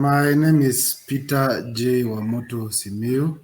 My name is Peter J. Wamoto Simiu,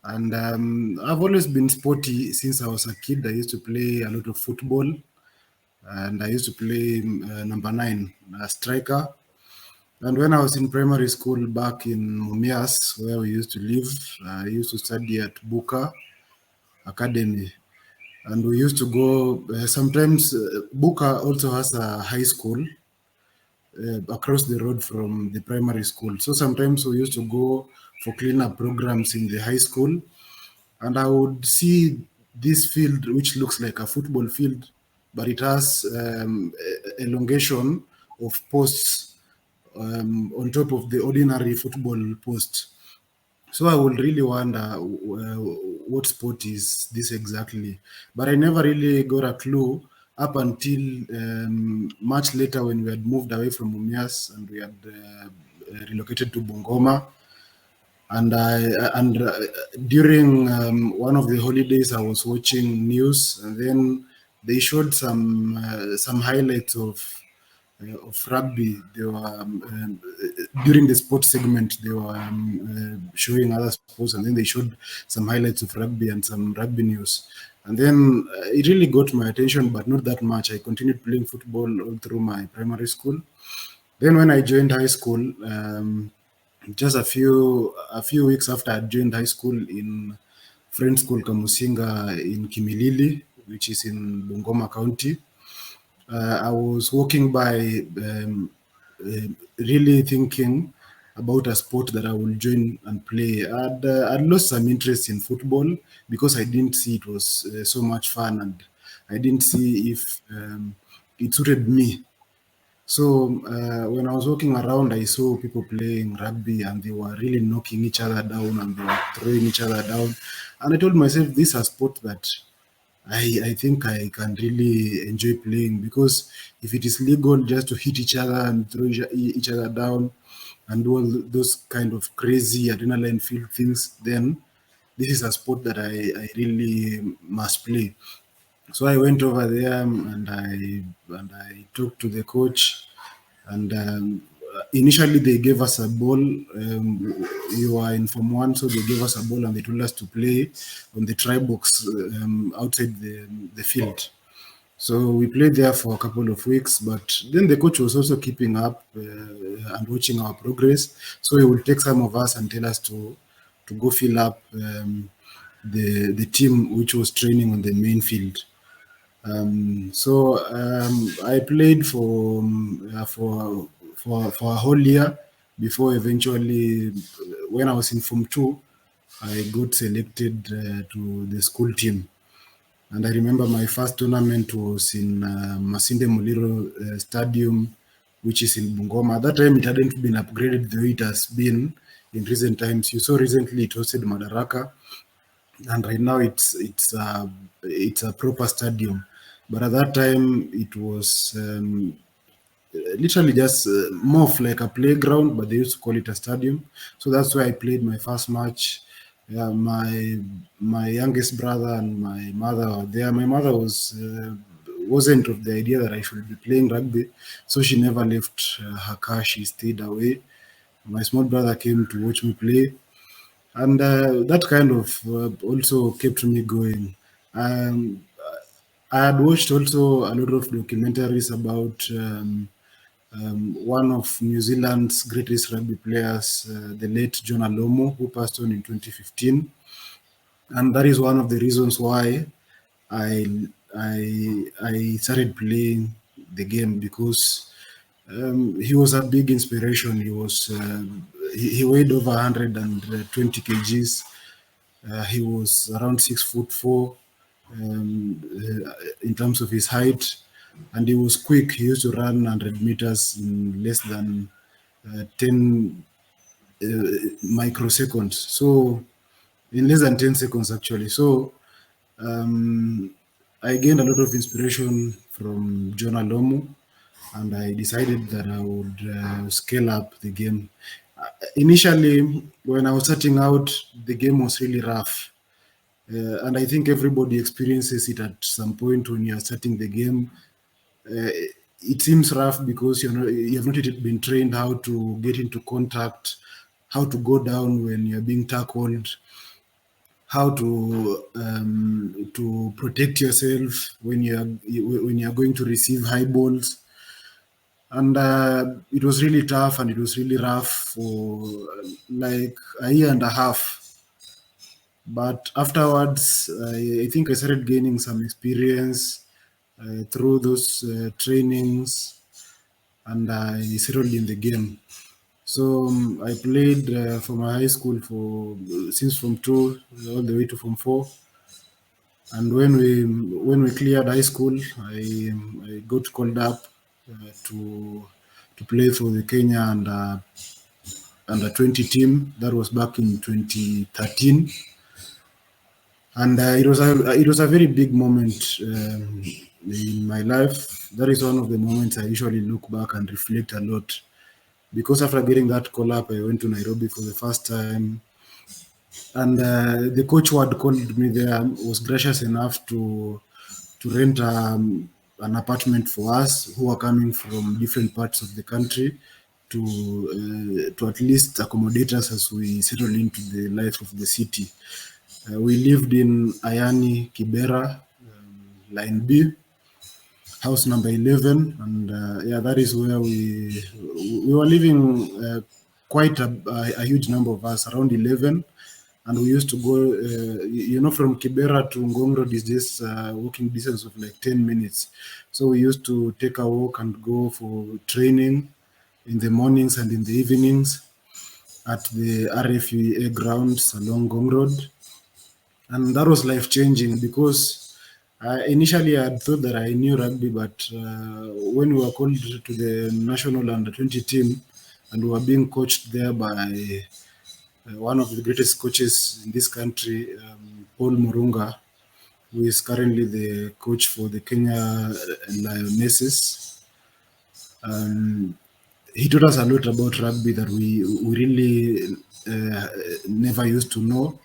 and I've always been sporty since I was a kid. I used to play a lot of football, and I used to play number nine, striker. And when I was in primary school back in Mumias, where we used to live, I used to study at Buka Academy. And we used to go, sometimes Buka also has a high school across the road from the primary school. So sometimes we used to go for cleanup programs in the high school, and I would see this field, which looks like a football field, but it has elongation of posts on top of the ordinary football post. So I would really wonder what sport is this exactly, but I never really got a clue up until much later when we had moved away from Mumias and we had relocated to Bungoma. And during one of the holidays, I was watching news, and then they showed some highlights of rugby. They were during the sports segment. They were showing other sports, and then they showed some highlights of rugby and some rugby news. And then it really got my attention, but not that much. I continued playing football all through my primary school. Then when I joined high school, just a few weeks after I joined high school in Friends School Kamusinga in Kimilili, which is in Bungoma County, I was walking by, really thinking about a sport that I will join and play. I'd lost some interest in football because I didn't see it was so much fun, and I didn't see if it suited me. So when I was walking around, I saw people playing rugby, and they were really knocking each other down and they were throwing each other down. And I told myself, this is a sport that I think I can really enjoy playing, because if it is legal just to hit each other and throw each other down and do all those kind of crazy adrenaline filled things, then this is a sport that I really must play. So I went over there, and I talked to the coach, and initially they gave us a ball. You are in Form One, so they gave us a ball and they told us to play on the try box outside the field. So we played there for a couple of weeks, but then the coach was also keeping up and watching our progress. So he would take some of us and tell us to go fill up the team which was training on the main field. So I played for a whole year before eventually, when I was in Form Two, I got selected to the school team. And I remember my first tournament was in Masinde Muliro Stadium, which is in Bungoma. At that time, it hadn't been upgraded the way it has been in recent times. You saw recently it hosted Madaraka, and right now it's a proper stadium. But at that time, it was literally just more of like a playground, but they used to call it a stadium. So that's where I played my first match. Yeah, my youngest brother and my mother were there. My mother wasn't of the idea that I should be playing rugby, so she never left her car. She stayed away. My small brother came to watch me play, and that kind of also kept me going. Um, I had watched also a lot of documentaries about one of New Zealand's greatest rugby players, the late John Alomo, who passed on in 2015, and that is one of the reasons why I I started playing the game, because he was a big inspiration. He weighed over 120 kgs. He was around 6'4" in terms of his height, and he was quick. He used to run 100 meters in less than 10 microseconds. So in less than 10 seconds actually. So um, I gained a lot of inspiration from John Alomo, and I decided that I would scale up the game. Initially, when I was starting out, the game was really rough. And I think everybody experiences it at some point when you are starting the game. Uh, it seems rough because you have not yet been trained how to get into contact, how to go down when you're being tackled, how to protect yourself when you're going to receive high balls. And it was really tough and it was really rough for like a year and a half. But afterwards, I think I started gaining some experience through those trainings, and I settled in the game. So I played for my high school for since from two all the way to from four. And when we cleared high school, I got called up to play for the Kenya under 20 team. That was back in 2013, and it was a very big moment in my life. That is one of the moments I usually look back and reflect a lot, because after getting that call up, I went to Nairobi for the first time, and the coach who had called me there was gracious enough to rent an apartment for us who are coming from different parts of the country to at least accommodate us as we settle into the life of the city. We lived in Ayani, Kibera, line B, house number 11, and yeah, that is where we were living. Quite a huge number of us, around 11, and we used to go. From Kibera to Ngong Road is just walking distance of like 10 minutes. So we used to take a walk and go for training in the mornings and in the evenings at the RFUA grounds along Ngong Road. And that was life changing because initially I had thought that I knew rugby, but when we were called to the national under 20 team and we were being coached there by one of the greatest coaches in this country, Paul Murunga, who is currently the coach for the Kenya Lionesses. He taught us a lot about rugby that we really never used to know.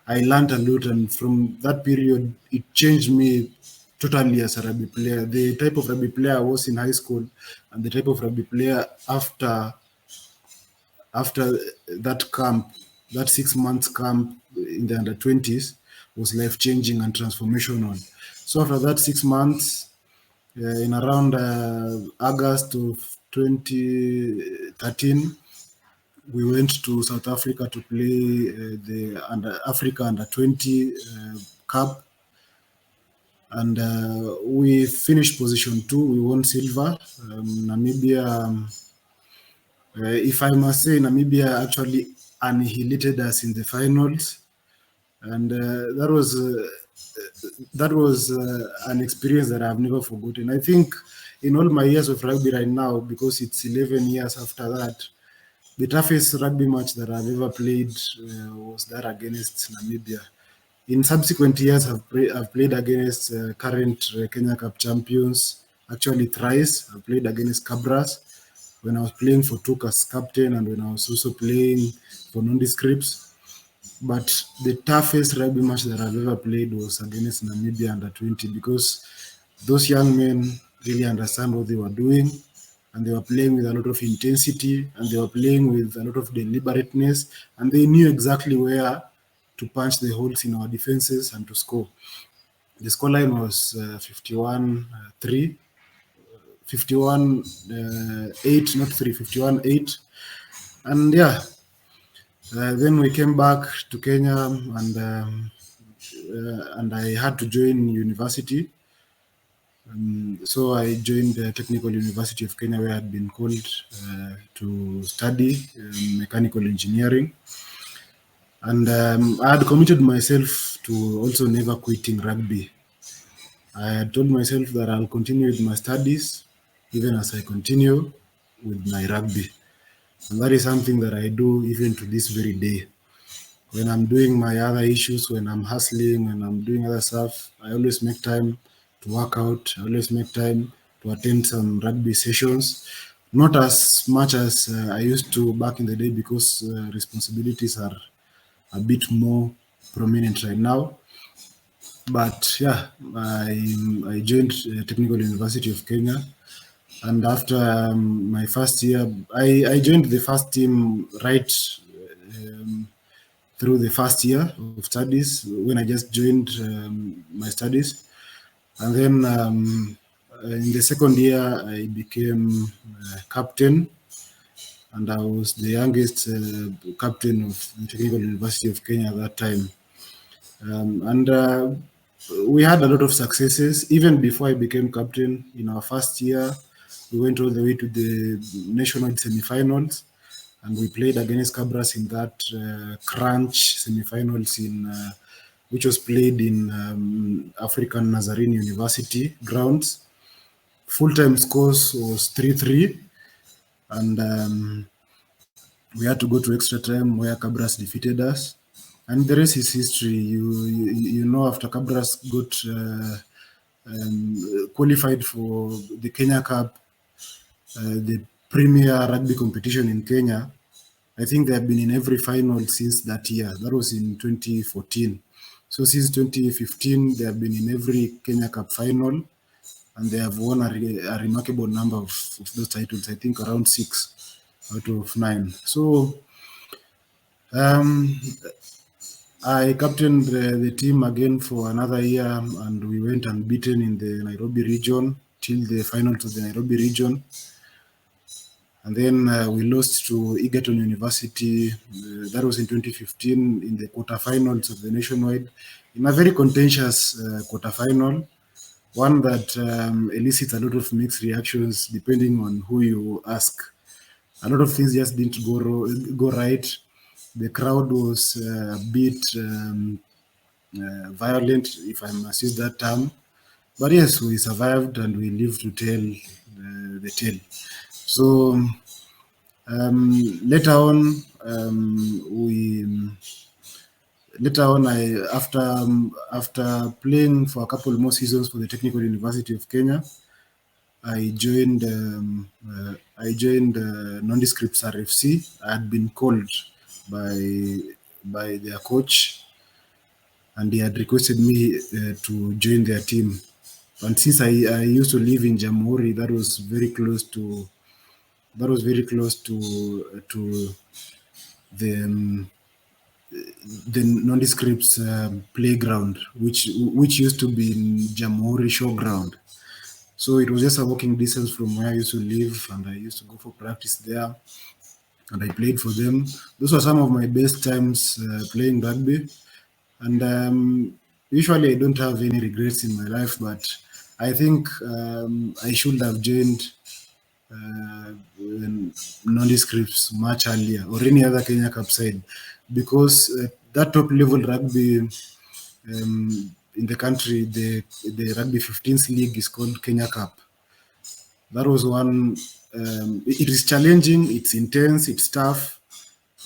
I learned a lot, and from that period, it changed me totally as a rugby player. The type of rugby player I was in high school, and the type of rugby player after that camp, that 6 months camp in the under 20s, was life changing and transformational. So after that 6 months, in around August of 2013, we went to South Africa to play the Africa under 20 Cup, and we finished position two. We won silver. Namibia, if I must say, Namibia actually annihilated us in the finals, and that was an experience that I've never forgotten. I think in all my years of rugby right now, because it's 11 years after that, the toughest rugby match that I've ever played was that against Namibia. In subsequent years, I've played against current Kenya Cup champions, actually thrice. I've played against Cabras when I was playing for Tuk as captain and when I was also playing for Nondescripts. But the toughest rugby match that I've ever played was against Namibia under 20, because those young men really understand what they were doing, and they were playing with a lot of intensity, and they were playing with a lot of deliberateness, and they knew exactly where to punch the holes in our defenses and to score. The scoreline was 51 3, 51 8, not 3, 51 8. And yeah, then we came back to Kenya, and I had to join university. So I joined the Technical University of Kenya, where I had been called to study mechanical engineering. And I had committed myself to also never quitting rugby. I had told myself that I'll continue with my studies even as I continue with my rugby. And that is something that I do even to this very day. When I'm doing my other issues, when I'm hustling, when I'm doing other stuff, I always make time to work out. I always make time to attend some rugby sessions. Not as much as I used to back in the day, because responsibilities are a bit more prominent right now. But yeah, I joined Technical University of Kenya, And after my first year, I joined the first team right through the first year of studies when I just joined my studies. And then in the second year, I became captain, and I was the youngest captain of the Technical University of Kenya at that time. And we had a lot of successes. Even before I became captain, in our first year, we went all the way to the national semi-finals, and we played against Cabras in that crunch semi-finals which was played in African Nazarene University grounds. Full-time scores was 3-3, and we had to go to extra time where Cabras defeated us. And the rest is history. You know, after Cabras got qualified for the Kenya Cup, the premier rugby competition in Kenya, I think they have been in every final since that year. That was in 2014. So since 2015, they have been in every Kenya Cup final, and they have won a remarkable number of those titles. I think around 6 out of 9. So um, I captained the team again for another year, and we went unbeaten in the Nairobi region till the finals of the Nairobi region. And then we lost to Egerton University. That was in 2015 in the quarterfinals of the nationwide, in a very contentious quarterfinal, one that elicits a lot of mixed reactions depending on who you ask. A lot of things just didn't go right. The crowd was a bit violent, if I must use that term. But yes, we survived and we lived to tell the tale. So later on, I after playing for a couple more seasons for the Technical University of Kenya, I joined Nondescripts RFC. I had been called by their coach, and they had requested me to join their team. And since I used to live in Jamhuri, that was very close to the the nondescripts playground, which used to be in Jamhuri Showground. So it was just a walking distance from where I used to live, and I used to go for practice there, and I played for them. Those were some of my best times playing rugby, and usually I don't have any regrets in my life, but I think I should have joined nondescripts much earlier, or any other Kenya Cup side, because that top level rugby in the country, the rugby 15th league is called Kenya Cup. That was one. It is challenging, it's intense, it's tough,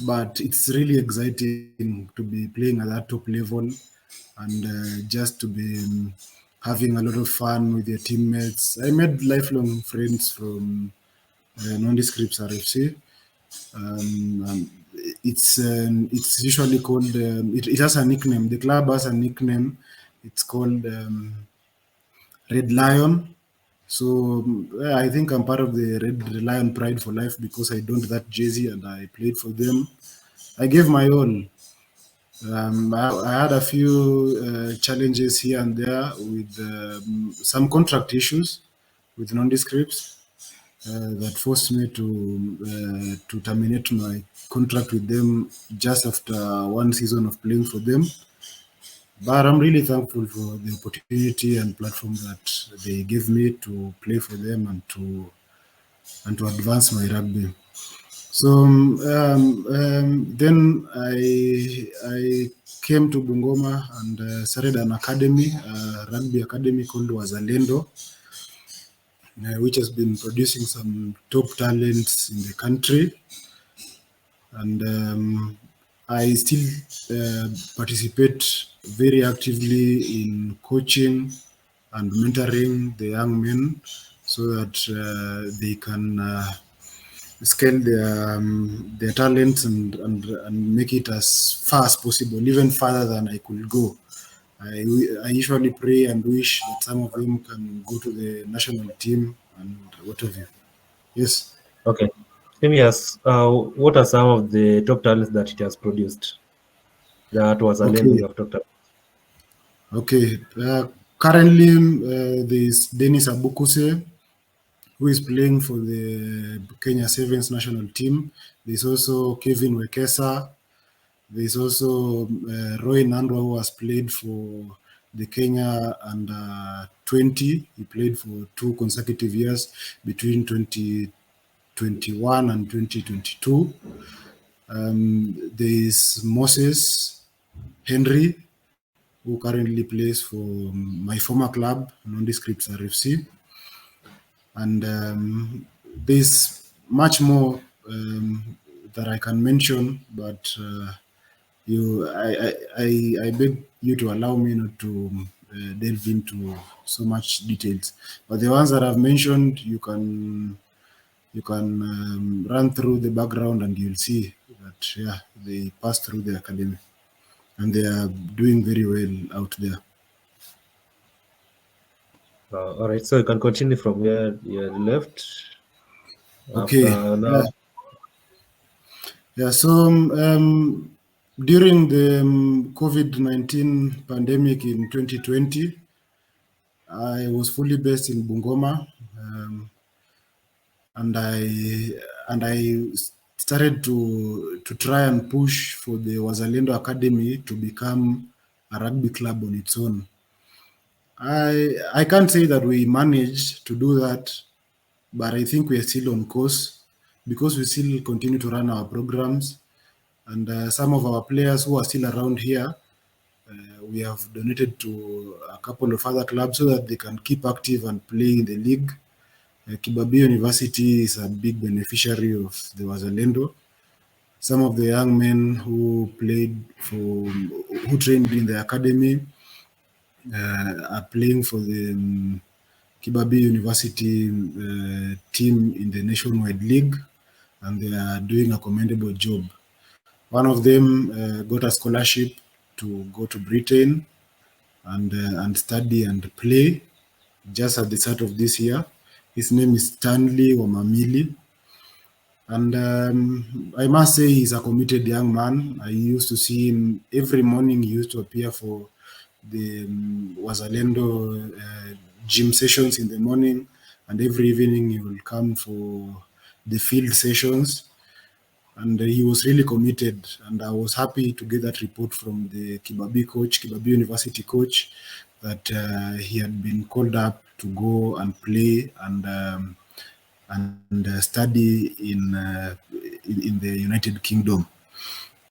but it's really exciting to be playing at that top level, and just to be having a lot of fun with your teammates. I made lifelong friends from Nondescripts RFC. It's usually called. It has a nickname. The club has a nickname. It's called Red Lion. So I think I'm part of the Red Lion Pride for life because I donned that jersey and I played for them. I gave my all. I had a few challenges here and there with some contract issues with nondescripts that forced me to terminate my contract with them just after one season of playing for them. But I'm really thankful for the opportunity and platform that they gave me to play for them and to advance my rugby. So then I came to Bungoma and started an academy, a rugby academy called Wazalendo, which has been producing some top talents in the country. And I still participate very actively in coaching and mentoring the young men so that they can scale their talents and make it as far as possible, even farther than I could go. I usually pray and wish that some of them can go to the national team and what have you. Yes. Okay. Let me ask, what are some of the top talents that it has produced? That was a land Okay. you have talked about. Okay. Currently, there's Dennis Abukuse, who is playing for the Kenya Sevens national team. There's also Kevin Wekesa. There's also Roy Nandwa, who has played for the Kenya under 20. He played for 2 consecutive years between 2021 and 2022. There's Moses Henry, who currently plays for my former club, Nondescripts RFC. And there's much more that I can mention, but I beg you to allow me not to delve into so much details. But the ones that I've mentioned, you can run through the background and you'll see that yeah, they passed through the academy and they are doing very well out there. All right, so you can continue from where you left. Okay. After Yeah. now, Yeah. So during the COVID-19 pandemic in 2020, I was fully based in Bungoma, um, and I started to try and push for the Wazalendo Academy to become a rugby club on its own. I can't say that we managed to do that, but I think we are still on course because we still continue to run our programs, and some of our players who are still around here, we have donated to a couple of other clubs so that they can keep active and play in the league. Kibabi University is a big beneficiary of the Wazalendo. Some of the young men who trained in the academy are playing for the Kibabi University team in the Nationwide League, and they are doing a commendable job. One of them got a scholarship to go to Britain and study and play just at the start of this year. His name is Stanley Wamamili. And I must say he's a committed young man. I used to see him every morning. He used to appear for the Wazalendo gym sessions in the morning, and every evening he will come for the field sessions. And he was really committed. And I was happy to get that report from the Kibabi University coach, that he had been called up to go and play and study in the United Kingdom.